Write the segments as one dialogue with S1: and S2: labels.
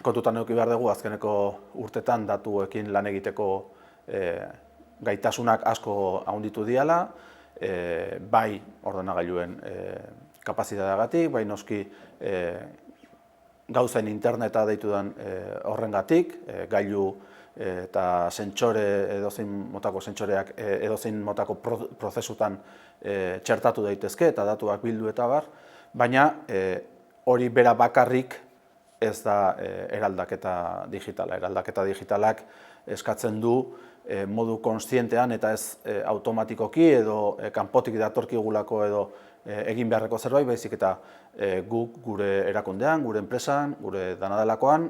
S1: Kontutan eduki behar dugu azkeneko urtetan datuekin lan egiteko gaitasunak asko handitu diala, bai ordenagailuen kapazitateagatik, bai noski gauzen interneta deitu den horrengatik, gailu eta sentsore, edozein motako sentsoreak edozein motako prozesutan txertatu daitezke eta datuak bildu eta bar, baina hori bera bakarrik ez da eraldaketa digitala. Eraldaketa digitalak eskatzen du modu konstientean eta ez automatikoki edo kanpotik datorkigulako edo egin beharreko zerbait, baizik eta guk gure erakundean, gure enpresan, gure danadelakoan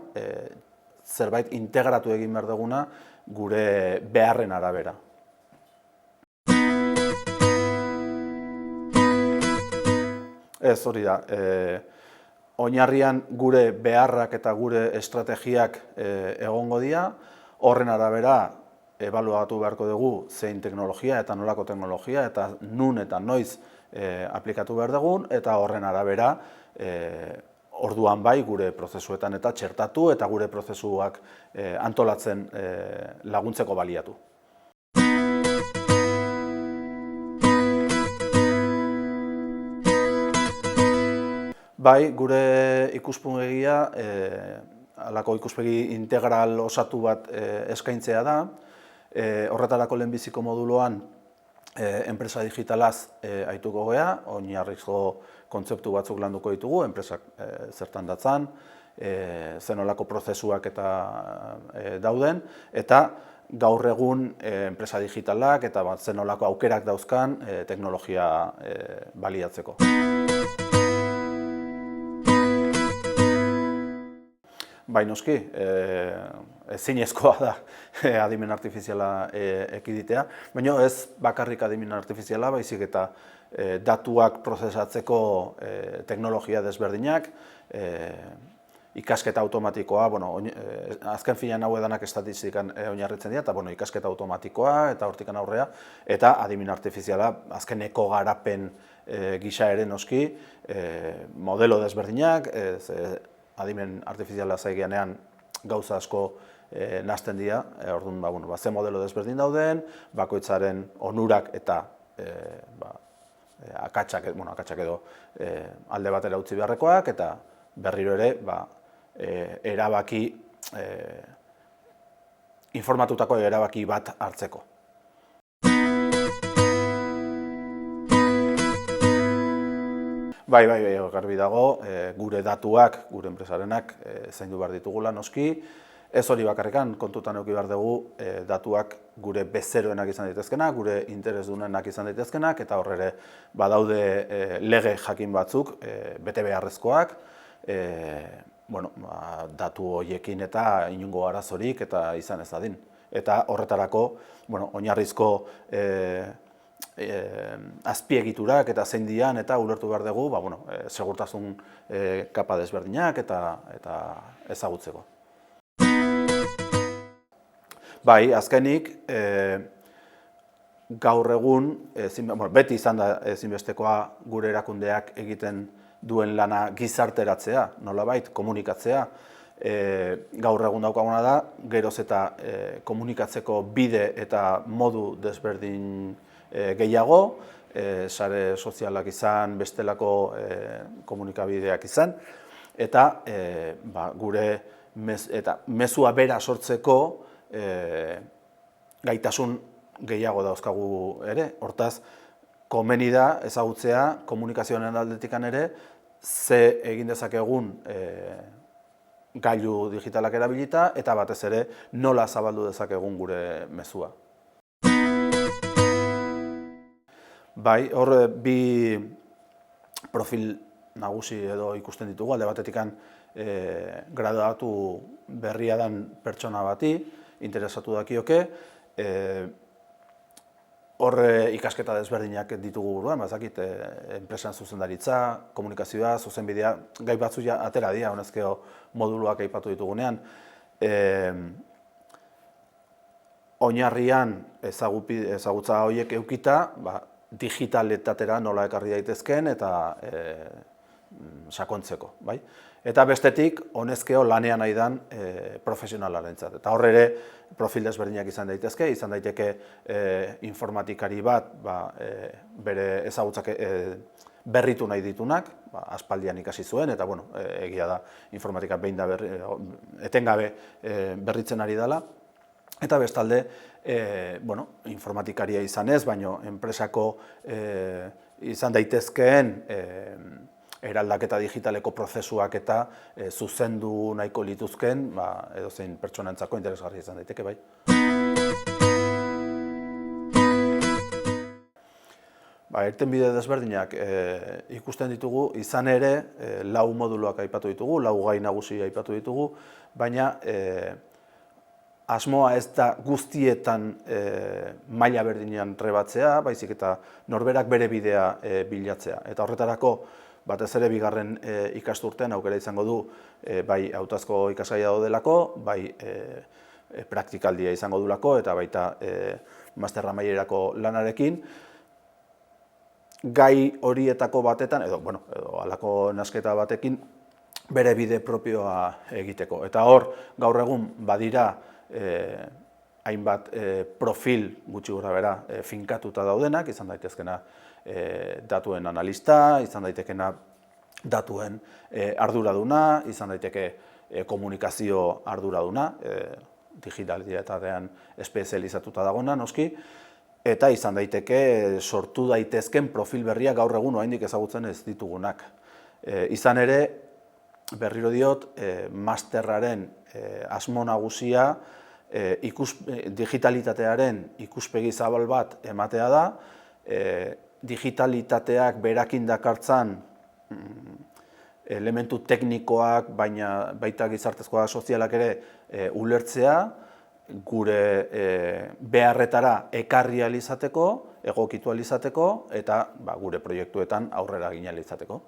S1: zerbait integratu egin behar duguna gure beharren arabera. Ez hori da. Oinarrian gure beharrak eta gure estrategiak egongo dira, horren arabera ebaluatu beharko dugu zein teknologia eta nolako teknologia eta nun eta noiz aplikatu behar dugun, eta horren arabera orduan bai gure prozesuetan eta txertatu eta gure prozesuak antolatzen laguntzeko baliatu. Bai, gure ikuspegia, halako ikuspegi integral osatu bat eskaintzea da. Horretarako lehenbiziko moduloan enpresa digitalaz aituko gea, oinarrizko kontzeptu batzuk landuko ditugu, enpresak zertan datzan, zenolako prozesuak eta dauden, eta gaur egun enpresa digitalak eta zenolako aukerak dauzkan teknologia baliatzeko. Bai noski, ezinezkoa da adimen artifiziala ekiditea, baina ez bakarrik adimen artifiziala, baizik eta datuak prozesatzeko teknologia desberdinak, ikasketa automatikoa, azken finean hau edanak estatistikan oinarritzen dira, eta ikasketa automatikoa eta hortikan aurrea, eta adimen artifiziala azkeneko garapen gisa ere noski, modelo desberdinak, adimen artifiziala zaigeanean gauza asko nahasten dira, orduan ze modelo desberdin dauden, bakoitzaren onurak eta akatsak edo alde batera utzi beharrekoak, eta berriro ere erabaki, informatutako erabaki bat hartzeko. Bai, garbi dago, gure datuak, gure enpresarenak zaindu behar ditugula noski. Ez hori bakarrikan, kontutan eduki behar dugu datuak gure bezeroenak izan daitezkenak, gure interesdunenak izan daitezkenak, eta hor ere badaude lege jakin batzuk, bete beharrezkoak, datu horiekin eta inongo arazorik eta izan ez dadin. Eta horretarako, oinarrizko azpiegiturak eta zein dian eta ulertu behar dugu, segurtasun kapa desberdinak eta ezagutzeko. Bai, azkenik, gaur egun, beti izan da ezinbestekoa gure erakundeak egiten duen lana gizarteratzea, nolabait, komunikatzea. Gaur egun daukaguna da, geroz eta komunikatzeko bide eta modu desberdin gehiago, sare sozialak izan, bestelako komunikabideak izan, eta gure mezua bera sortzeko gaitasun gehiago dauzkagu ere. Hortaz, komeni da ezagutzea komunikazioaren aldetikan ere, ze egin dezakegun gailu digitalak erabilita, eta batez ere nola zabaldu dezakegun gure mezua. Bai, hor bi profil nagusi edo ikusten ditugu, alde batetikan graduatu berria den pertsona bati, interesatu dakioke, hor ikasketa desberdinak ditugu buruan, enpresan zuzendaritza, komunikazioa, zuzenbidea, gai batzuk atera dira, honezkeo moduluak aipatu ditugunean. Oinarrian ezagutza horiek eukita, digitaletatera nola ekarri daitezken eta sakontzeko, bai? Eta bestetik, honezkeo lanean nahi dan profesionalarentzat. Eta hor ere, profil desberdinak izan daiteke informatikari bat, bere ezagutzak berritu nahi ditunak, aspaldian ikasi zuen, eta bueno, egia da informatika behin da etengabe berritzen ari dela. Eta bestalde, informatikaria izan ez, baino enpresako izan daitezkeen eraldaketa digitaleko prozesuak eta zuzendu nahiko lituzken, edozein pertsonentzako interesgarria izan daiteke, bai. Irtenbide desberdinak ikusten ditugu, izan ere, lau moduluak aipatu ditugu, lau gai nagusi aipatu ditugu, baina asmoa ez da guztietan maila berdinean trebatzea, baizik eta norberak bere bidea bilatzea. Eta horretarako, batez ere bigarren ikasturtean aukera izango du bai hautazko ikasgaia daudelako, bai praktikaldia izango dulako, eta baita master amaierako lanarekin. Gai horietako batetan, edo halako nasketa batekin, bere bide propioa egiteko. Eta hor, gaur egun badira hainbat profil gutxi gora bera finkatuta daudenak, izan daitezkena datuen analista, izan daitekena datuen arduraduna, izan daiteke komunikazio arduraduna, digitalitatean espezializatuta dagona, noski, eta izan daiteke sortu daitezken profil berriak gaur egun oraindik ezagutzen ez ditugunak. Izan ere, berriro diot, masterraren asmo nagusia digitalitatearen ikuspegi zabal bat ematea da, digitalitateak berakin dakartzan elementu teknikoak, baina baita gizartezkoa sozialak ere ulertzea, gure beharretara ekarri ahal izateko, egokitu ahal izateko, eta gure proiektuetan aurrera egin ahal izateko.